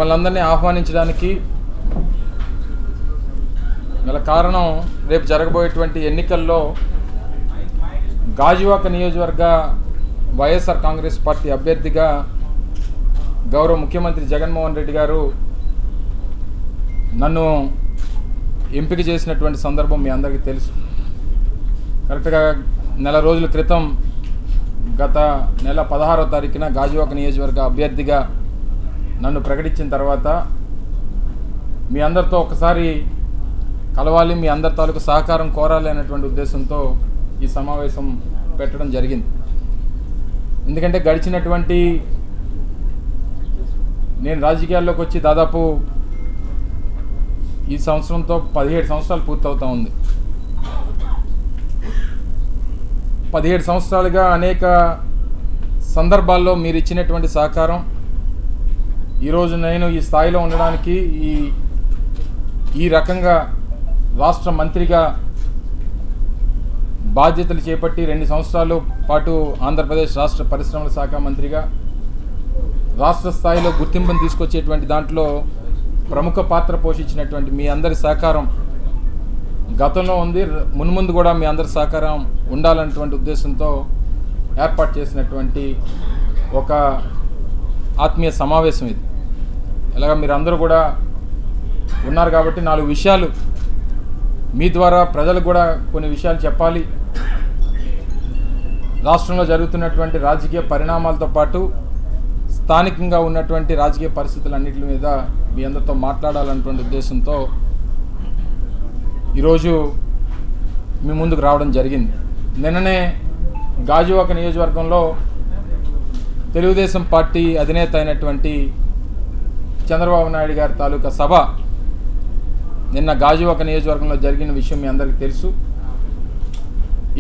మిమ్మల్ని అందరినీ ఆహ్వానించడానికి గల కారణం రేపు జరగబోయేటువంటి ఎన్నికల్లో గాజువాక నియోజకవర్గ వైఎస్ఆర్ కాంగ్రెస్ పార్టీ అభ్యర్థిగా గౌరవ ముఖ్యమంత్రి జగన్మోహన్ రెడ్డి గారు నన్ను ఎంపిక చేసినటువంటి సందర్భం మీ అందరికీ తెలుసు. కరెక్ట్గా నెల రోజుల క్రితం గత నెల 16వ తారీఖున గాజువాక నియోజకవర్గ అభ్యర్థిగా నన్ను ప్రకటించిన తర్వాత మీ అందరితో ఒకసారి కలవాలి, మీ అందరి తాలూకు సహకారం కోరాలి అనేటువంటి ఉద్దేశంతో ఈ సమావేశం పెట్టడం జరిగింది. ఎందుకంటే గడిచినటువంటి నేను రాజకీయాల్లోకి వచ్చి దాదాపు ఈ సంవత్సరంతో 17 సంవత్సరాలు పూర్తవుతూ ఉంది. 17 సంవత్సరాలుగా అనేక సందర్భాల్లో మీరు ఇచ్చినటువంటి సహకారం ఈరోజు నేను ఈ స్థాయిలో ఉండడానికి ఈ రకంగా రాష్ట్ర మంత్రిగా బాధ్యతలు చేపట్టి 2 సంవత్సరాల పాటు ఆంధ్రప్రదేశ్ రాష్ట్ర పరిశ్రమల శాఖ మంత్రిగా రాష్ట్ర స్థాయిలో గుర్తింపును తీసుకొచ్చేటువంటి దాంట్లో ప్రముఖ పాత్ర పోషించినటువంటి మీ అందరి సహకారం గతంలో ఉంది, మున్ముందు కూడా మీ అందరి సహకారం ఉండాలన్నటువంటి ఉద్దేశంతో ఏర్పాటు చేసినటువంటి ఒక ఆత్మీయ సమావేశం ఇది. ఇలాగ మీరు అందరూ కూడా ఉన్నారు కాబట్టి 4 విషయాలు మీ ద్వారా ప్రజలకు కూడా కొన్ని విషయాలు చెప్పాలి. రాష్ట్రంలో జరుగుతున్నటువంటి రాజకీయ పరిణామాలతో పాటు స్థానికంగా ఉన్నటువంటి రాజకీయ పరిస్థితులన్నింటి మీద మీ అందరితో మాట్లాడాలన్నటువంటి ఉద్దేశంతో ఈరోజు మీ ముందుకు రావడం జరిగింది. నిన్ననే గాజువాక నియోజకవర్గంలో తెలుగుదేశం పార్టీ అధినేత అయినటువంటి చంద్రబాబు నాయుడు గారి తాలూకా సభ నిన్న గాజువాక నియోజకవర్గంలో జరిగిన విషయం మీ అందరికీ తెలుసు.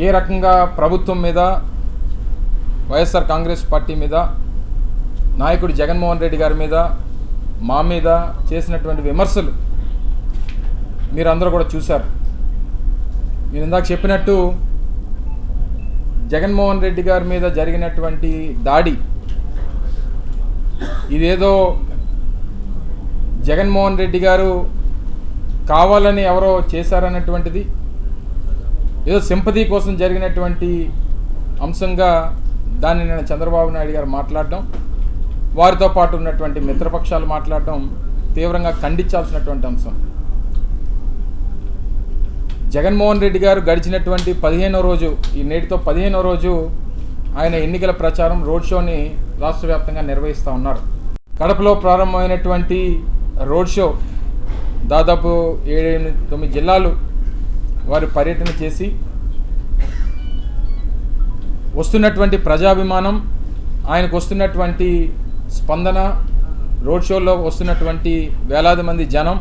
ఏ రకంగా ప్రభుత్వం మీద, వైఎస్ఆర్ కాంగ్రెస్ పార్టీ మీద, నాయకుడు జగన్మోహన్ రెడ్డి గారి మీద, మా మీద చేసినటువంటి విమర్శలు మీరందరూ కూడా చూశారు. నేను ఇందాక చెప్పినట్టు జగన్మోహన్ రెడ్డి గారి మీద జరిగినటువంటి దాడి ఇదేదో జగన్మోహన్ రెడ్డి గారు కావాలని ఎవరో చేశారన్నటువంటిది, ఏదో సింపతి కోసం జరిగినటువంటి అంశంగా దాన్ని నేను చంద్రబాబు నాయుడు గారు మాట్లాడడం, వారితో పాటు ఉన్నటువంటి మిత్రపక్షాలు మాట్లాడడం తీవ్రంగా ఖండించాల్సినటువంటి అంశం. జగన్మోహన్ రెడ్డి గారు గడిచినటువంటి 15వ రోజు, ఈ నేటితో 15వ రోజు ఆయన ఎన్నికల ప్రచారం రోడ్ షోని రాష్ట్ర వ్యాప్తంగా నిర్వహిస్తూ ఉన్నారు. కడపలో ప్రారంభమైనటువంటి రోడ్ షో దాదాపు 7-9 జిల్లాలు వారు పర్యటన చేసి వస్తున్నటువంటి ప్రజాభిమానం, ఆయనకు వస్తున్నటువంటి స్పందన, రోడ్ షోలో వస్తున్నటువంటి వేలాది మంది జనం,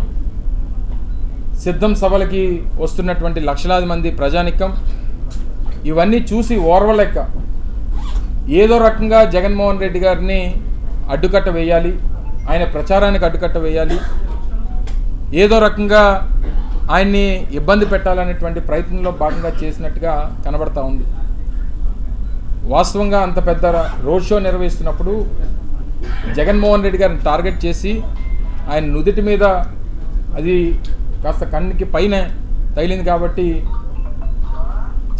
సిద్ధం సభలకి వస్తున్నటువంటి లక్షలాది మంది ప్రజానికం, ఇవన్నీ చూసి ఓర్వలేక ఏదో రకంగా జగన్మోహన్ రెడ్డి గారిని అడ్డుకట్ట వేయాలి, ఆయన ప్రచారానికి అడ్డుకట్ట వేయాలి, ఏదో రకంగా ఆయన్ని ఇబ్బంది పెట్టాలనేటువంటి ప్రయత్నంలో భాగంగా చేసినట్టుగా కనబడతా ఉంది. వాస్తవంగా అంత పెద్ద రోడ్ షో నిర్వహిస్తున్నప్పుడు జగన్మోహన్ రెడ్డి గారిని టార్గెట్ చేసి ఆయన నుదుటి మీద అది కాస్త కన్నుకి పైన తగిలింది కాబట్టి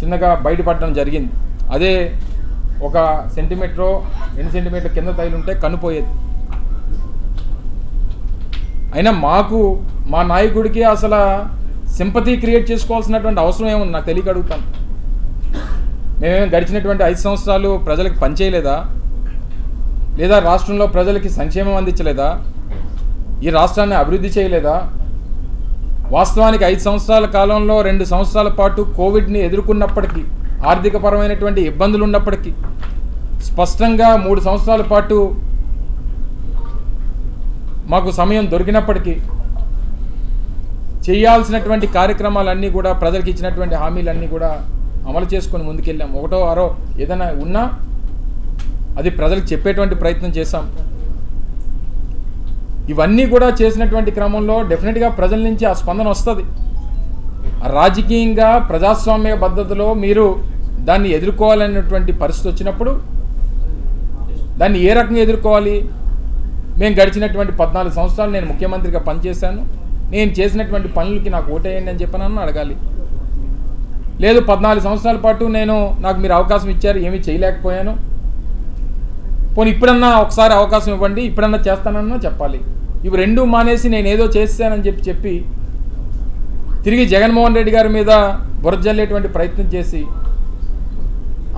చిన్నగా బయటపడడం జరిగింది. అదే 1 సెంటీమీటర్ 2 సెంటీమీటర్ కింద తగిలింటే కన్నుపోయేది. అయినా మా నాయకుడికి అసలు సింపతి క్రియేట్ చేసుకోవాల్సినటువంటి అవసరం ఏముంది నాకు తెలియక అడుగుతాను. మేమేం గడిచినటువంటి 5 సంవత్సరాలు ప్రజలకు పనిచేయలేదా? లేదా రాష్ట్రంలో ప్రజలకి సంక్షేమం అందించలేదా? ఈ రాష్ట్రాన్ని అభివృద్ధి చేయలేదా? వాస్తవానికి 5 సంవత్సరాల కాలంలో 2 సంవత్సరాల పాటు కోవిడ్ని ఎదుర్కొన్నప్పటికీ, ఆర్థికపరమైనటువంటి ఇబ్బందులు ఉన్నప్పటికీ, స్పష్టంగా 3 సంవత్సరాల పాటు మాకు సమయం దొరికినప్పటికీ చేయాల్సినటువంటి కార్యక్రమాలన్నీ కూడా, ప్రజలకు ఇచ్చినటువంటి హామీలన్నీ కూడా అమలు చేసుకొని ముందుకెళ్ళాం. 1ో 6 ఏదైనా ఉన్నా అది ప్రజలకు చెప్పేటువంటి ప్రయత్నం చేశాం. ఇవన్నీ కూడా చేసినటువంటి క్రమంలో డెఫినెట్గా ప్రజల నుంచి ఆ స్పందన వస్తుంది. రాజకీయంగా ప్రజాస్వామ్య పద్ధతిలో మీరు దాన్ని ఎదుర్కోవాలనేటువంటి పరిస్థితి వచ్చినప్పుడు దాన్ని ఏ రకంగా ఎదుర్కోవాలి? మేము గడిచినటువంటి 14 సంవత్సరాలు నేను ముఖ్యమంత్రిగా పనిచేశాను, నేను చేసినటువంటి పనులకి నాకు ఓటేయండి అని చెప్పనన్నా అడగాలి. లేదు 14 సంవత్సరాల పాటు నాకు మీరు అవకాశం ఇచ్చారు, ఏమీ చేయలేకపోయాను, పోనీ ఇప్పుడన్నా ఒకసారి అవకాశం ఇవ్వండి, ఇప్పుడన్నా చేస్తానన్నా చెప్పాలి. ఇవి రెండూ మానేసి నేను ఏదో చేస్తానని చెప్పి తిరిగి జగన్మోహన్ రెడ్డి గారి మీద బురజల్లేటువంటి ప్రయత్నం చేసి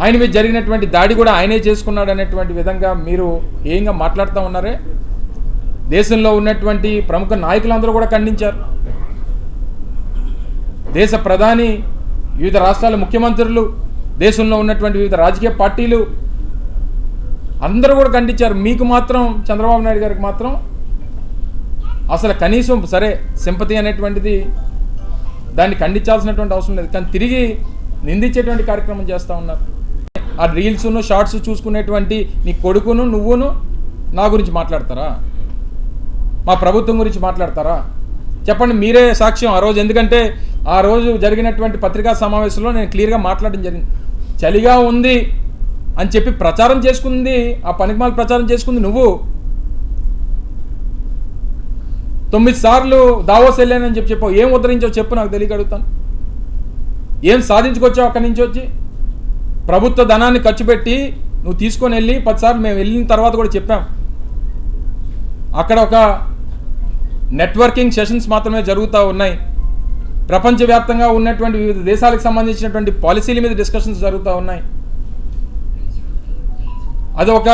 ఆయన మీద జరిగినటువంటి దాడి కూడా ఆయనే చేసుకున్నాడు అనేటువంటి విధంగా మీరు ఏంగా మాట్లాడుతూ ఉన్నారే. దేశంలో ఉన్నటువంటి ప్రముఖ నాయకులందరూ కూడా ఖండించారు. దేశ ప్రధాని, వివిధ రాష్ట్రాల ముఖ్యమంత్రులు, దేశంలో ఉన్నటువంటి వివిధ రాజకీయ పార్టీలు అందరూ కూడా ఖండించారు. మీకు మాత్రం, చంద్రబాబు నాయుడు గారికి మాత్రం అసలు కనీసం సరే సింపతి అనేటువంటిది దాన్ని ఖండించాల్సినటువంటి అవసరం లేదు, కానీ తిరిగి నిందించేటువంటి కార్యక్రమం చేస్తూ ఉన్నారు. ఆ రీల్స్ను షార్ట్స్ చూసుకునేటువంటి నీ కొడుకును నువ్వును నా గురించి మాట్లాడతారా? మా ప్రభుత్వం గురించి మాట్లాడతారా? చెప్పండి, మీరే సాక్ష్యం ఆ రోజు. ఎందుకంటే ఆ రోజు జరిగినటువంటి పత్రికా సమావేశంలో నేను క్లియర్గా మాట్లాడడం జరిగింది. చలిగా ఉంది అని చెప్పి ప్రచారం చేసుకుంది, ఆ పనికిమాల ప్రచారం చేసుకుంది నువ్వు. 9 సార్లు దావోస్ వెళ్ళానని చెప్పావు. ఏం ఉద్ధరించావు చెప్పు, నాకు తెలియక అడుగుతాను. ఏం సాధించుకొచ్చావు అక్కడి నుంచి వచ్చి? ప్రభుత్వ ధనాన్ని ఖర్చు పెట్టి నువ్వు తీసుకొని వెళ్ళి 10 సార్లు మేము వెళ్ళిన తర్వాత కూడా చెప్పాం, అక్కడ ఒక నెట్వర్కింగ్ సెషన్స్ మాత్రమే జరుగుతూ ఉన్నాయి. ప్రపంచవ్యాప్తంగా ఉన్నటువంటి వివిధ దేశాలకు సంబంధించినటువంటి పాలసీల మీద డిస్కషన్స్ జరుగుతూ ఉన్నాయి. అది ఒక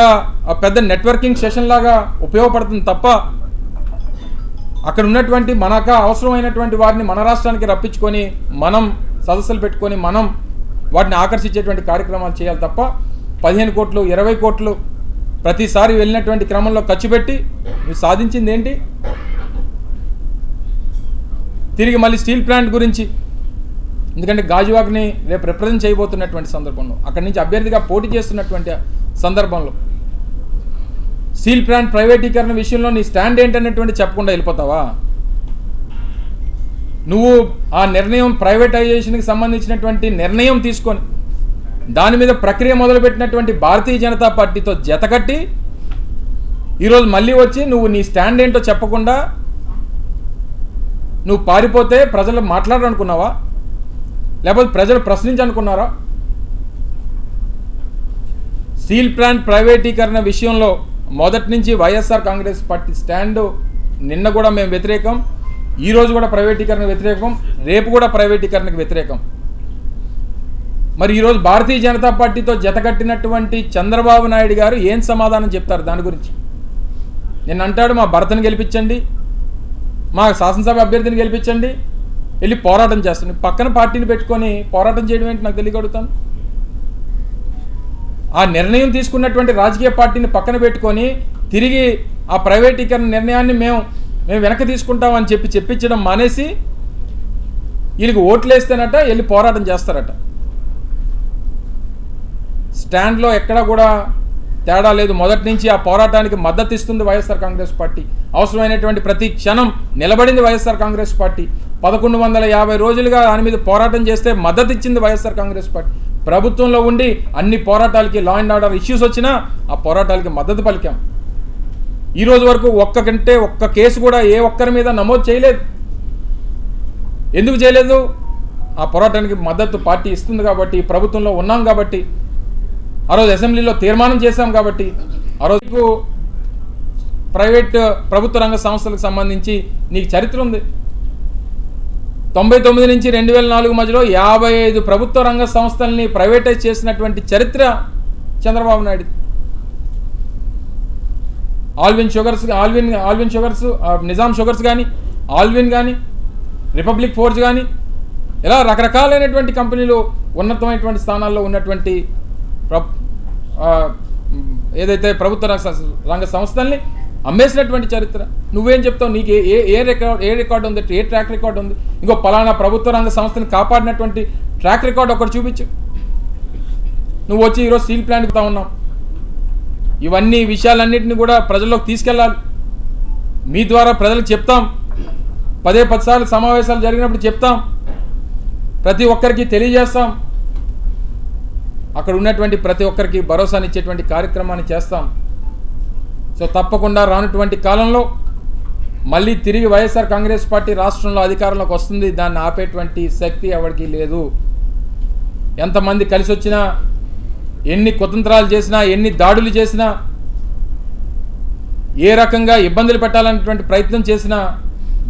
పెద్ద నెట్వర్కింగ్ సెషన్ లాగా ఉపయోగపడుతుంది తప్ప అక్కడ ఉన్నటువంటి మనకు అవసరమైనటువంటి వారిని మన రాష్ట్రానికి రప్పించుకొని మనం సదస్సులు పెట్టుకొని మనం వాటిని ఆకర్షించేటువంటి కార్యక్రమాలు చేయాలి తప్ప 15 కోట్లు 20 కోట్లు ప్రతిసారి వెళ్ళినటువంటి క్రమంలో ఖర్చు పెట్టి నువ్వు సాధించింది ఏంటి? తిరిగి మళ్ళీ స్టీల్ ప్లాంట్ గురించి, ఎందుకంటే గాజువాక్ని రేపు రిప్రజెంట్ చేయబోతున్నటువంటి సందర్భంలో, అక్కడి నుంచి అభ్యర్థిగా పోటీ చేస్తున్నటువంటి సందర్భంలో స్టీల్ ప్లాంట్ ప్రైవేటీకరణ విషయంలో నీ స్టాండ్ ఏంటనేటువంటి చెప్పకుండా వెళ్ళిపోతావా? నువ్వు ఆ నిర్ణయం, ప్రైవేటైజేషన్కి సంబంధించినటువంటి నిర్ణయం తీసుకొని దాని మీద ప్రక్రియ మొదలుపెట్టినటువంటి భారతీయ జనతా పార్టీతో జతకట్టి ఈరోజు మళ్ళీ వచ్చి నువ్వు నీ స్టాండ్ ఏంటో చెప్పకుండా నువ్వు పారిపోతే ప్రజలు మాట్లాడాలనుకున్నావా? లేకపోతే ప్రజలు ప్రశ్నించాలనుకున్నారా? స్టీల్ ప్లాంట్ ప్రైవేటీకరణ విషయంలో మొదటి నుంచి వైఎస్ఆర్ కాంగ్రెస్ పార్టీ స్టాండు, నిన్న కూడా మేము వ్యతిరేకం, ఈరోజు కూడా ప్రైవేటీకరణ వ్యతిరేకం, రేపు కూడా ప్రైవేటీకరణకు వ్యతిరేకం. మరి ఈరోజు భారతీయ జనతా పార్టీతో జతకట్టినటువంటి చంద్రబాబు నాయుడు గారు ఏం సమాధానం చెప్తారు దాని గురించి? నేను అంటాడు, మా భర్తను గెలిపించండి, మా శాసనసభ అభ్యర్థిని గెలిపించండి, వెళ్ళి పోరాటం చేస్తాను. పక్కన పార్టీని పెట్టుకొని పోరాటం చేయడం ఏంటి నాకు తెలియగలుగుతాను. ఆ నిర్ణయం తీసుకున్నటువంటి రాజకీయ పార్టీని పక్కన పెట్టుకొని తిరిగి ఆ ప్రైవేటీకరణ నిర్ణయాన్ని మేము వెనక్కి తీసుకుంటామని చెప్పించడం మానేసి వీళ్ళకి ఓట్లు వేస్తేనట వెళ్ళి పోరాటం చేస్తారట. స్టాండ్లో ఎక్కడా కూడా తేడా లేదు. మొదటి నుంచి ఆ పోరాటానికి మద్దతు ఇస్తుంది వైఎస్ఆర్ కాంగ్రెస్ పార్టీ. అవసరమైనటువంటి ప్రతి క్షణం నిలబడింది వైఎస్ఆర్ కాంగ్రెస్ పార్టీ. 1150 రోజులుగా దాని మీద పోరాటం చేస్తే మద్దతు ఇచ్చింది వైఎస్ఆర్ కాంగ్రెస్ పార్టీ. ప్రభుత్వంలో ఉండి అన్ని పోరాటాలకి, లా అండ్ ఆర్డర్ ఇష్యూస్ వచ్చినా ఆ పోరాటాలకి మద్దతు పలికాం. ఈరోజు వరకు ఒక్క కేసు కూడా ఏ ఒక్కరి మీద నమోదు చేయలేదు. ఎందుకు చేయలేదు? ఆ పోరాటానికి మద్దతు పార్టీ ఇస్తుంది కాబట్టి, ప్రభుత్వంలో ఉన్నాం కాబట్టి, ఆ రోజు అసెంబ్లీలో తీర్మానం చేశాం కాబట్టి. ఆ రోజు ప్రైవేట్ ప్రభుత్వ రంగ సంస్థలకు సంబంధించి నీకు చరిత్ర ఉంది. 99 నుంచి 2004 మధ్యలో 55 ప్రభుత్వ రంగ సంస్థల్ని ప్రైవేటైజ్ చేసినటువంటి చరిత్ర Chandrababu Naidu. Allwyn sugars, Nizam sugars కానీ, ఆల్విన్ కానీ, రిపబ్లిక్ ఫోర్జ్ కానీ, ఇలా రకరకాలైనటువంటి కంపెనీలు ఉన్నతమైనటువంటి స్థానాల్లో ఉన్నటువంటి ఏదైతే ప్రభుత్వ రంగ సంస్థల్ని అమ్మేసినటువంటి చరిత్ర. నువ్వేం చెప్తావు? నీకు ఏ రికార్డు ఉంది, ఏ ట్రాక్ రికార్డు ఉంది? ఇంకో పలానా ప్రభుత్వ రంగ సంస్థని కాపాడినటువంటి ట్రాక్ రికార్డు ఒకటి చూపించు. నువ్వు వచ్చి ఈరోజు స్టీల్ ప్లాంట్ తా ఉన్నావు. ఇవన్నీ విషయాలన్నింటినీ కూడా ప్రజల్లోకి తీసుకెళ్ళాలి. మీ ద్వారా ప్రజలకు చెప్తాం, 10 సార్లు సమావేశాలు జరిగినప్పుడు చెప్తాం, ప్రతి ఒక్కరికి తెలియజేస్తాం, అక్కడ ఉన్నటువంటి ప్రతి ఒక్కరికి భరోసానిచ్చేటువంటి కార్యక్రమాన్ని చేస్తాం. సో తప్పకుండా రానటువంటి కాలంలో మళ్ళీ తిరిగి వైఎస్ఆర్ కాంగ్రెస్ పార్టీ రాష్ట్రంలో అధికారంలోకి వస్తుంది. దాన్ని ఆపేటువంటి శక్తి ఎవరికి లేదు. ఎంతమంది కలిసి వచ్చినా, ఎన్ని కుతంత్రాలు చేసినా, ఎన్ని దాడులు చేసినా, ఏ రకంగా ఇబ్బందులు పెట్టాలనేటువంటి ప్రయత్నం చేసినా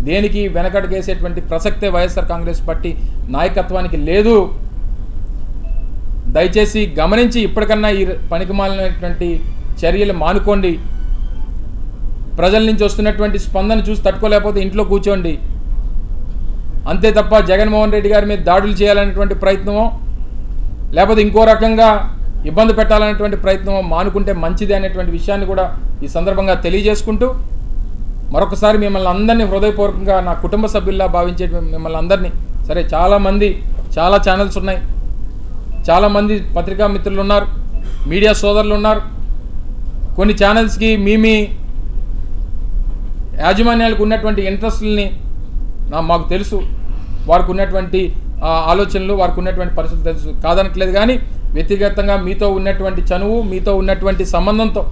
దేనికి వెనకడుగేసేటువంటి ప్రసక్తే వైఎస్ఆర్ కాంగ్రెస్ పార్టీ నాయకత్వానికి లేదు. దయచేసి గమనించి ఇప్పటికన్నా ఈ పనికిమాలినటువంటి చర్యలు మానుకోండి. ప్రజల నుంచి వస్తున్నటువంటి స్పందన చూసి తట్టుకోలేకపోతే ఇంట్లో కూర్చోండి. అంతే తప్ప జగన్మోహన్ రెడ్డి గారి మీద దాడులు చేయాలనేటువంటి ప్రయత్నమో లేకపోతే ఇంకో రకంగా ఇబ్బంది పెట్టాలనేటువంటి ప్రయత్నమో మానుకుంటే మంచిది అనేటువంటి విషయాన్ని కూడా ఈ సందర్భంగా తెలియజేసుకుంటూ మరొకసారి మిమ్మల్ని అందరినీ హృదయపూర్వకంగా నా కుటుంబ సభ్యుల్లా భావించే మిమ్మల్ని అందరినీ, సరే చాలామంది చాలా ఛానల్స్ ఉన్నాయి, చాలామంది పత్రికా మిత్రులు ఉన్నారు, మీడియా సోదరులు ఉన్నారు. కొన్ని ఛానల్స్కి మీ యాజమాన్యాలకు ఉన్నటువంటి ఇంట్రెస్ట్లని మాకు తెలుసు, వారికి ఉన్నటువంటి ఆలోచనలు, వారికి ఉన్నటువంటి పరిస్థితులు తెలుసు, కాదనట్లేదు. కానీ వ్యక్తిగతంగా మీతో ఉన్నటువంటి చనువు, మీతో ఉన్నటువంటి సంబంధంతో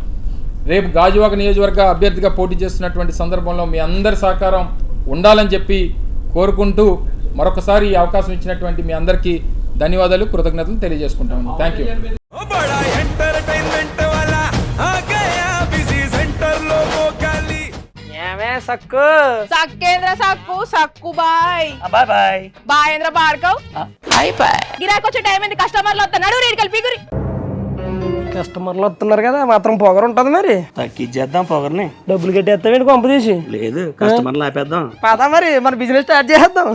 రేపు గాజువాక నియోజకవర్గ అభ్యర్థిగా పోటీ చేస్తున్నటువంటి సందర్భంలో మీ అందరి సహకారం ఉండాలని చెప్పి కోరుకుంటూ మరొకసారి ఈ అవకాశం ఇచ్చినటువంటి మీ అందరికీ ధన్యవాదాలు, కృతజ్ఞతలు తెలియజేసుకుంటాను. Thank you. సక్కు సక్కేంద్ర సక్కు సక్కు బాయ్ బాయ్ బాయ్ బాయేంద్ర బార్కవ్ బాయ్ బాయ్. గిరాకొచ్చే టైం ఏంది, కస్టమర్లు వస్తున్నాడు, రేటు కలిపి గురి. కస్టమర్లు వస్తున్నారు కదా, మాత్రం పొగరు ఉంటుంది మరి. తగ్గించేద్దాం పొగర్ని. డబ్బులు కట్టేస్తావేంటి కొంప తీసి? లేదు, కస్టమర్లు ఆపేద్దాం. పదా మరి మన బిజినెస్ స్టార్ట్ చేద్దాం.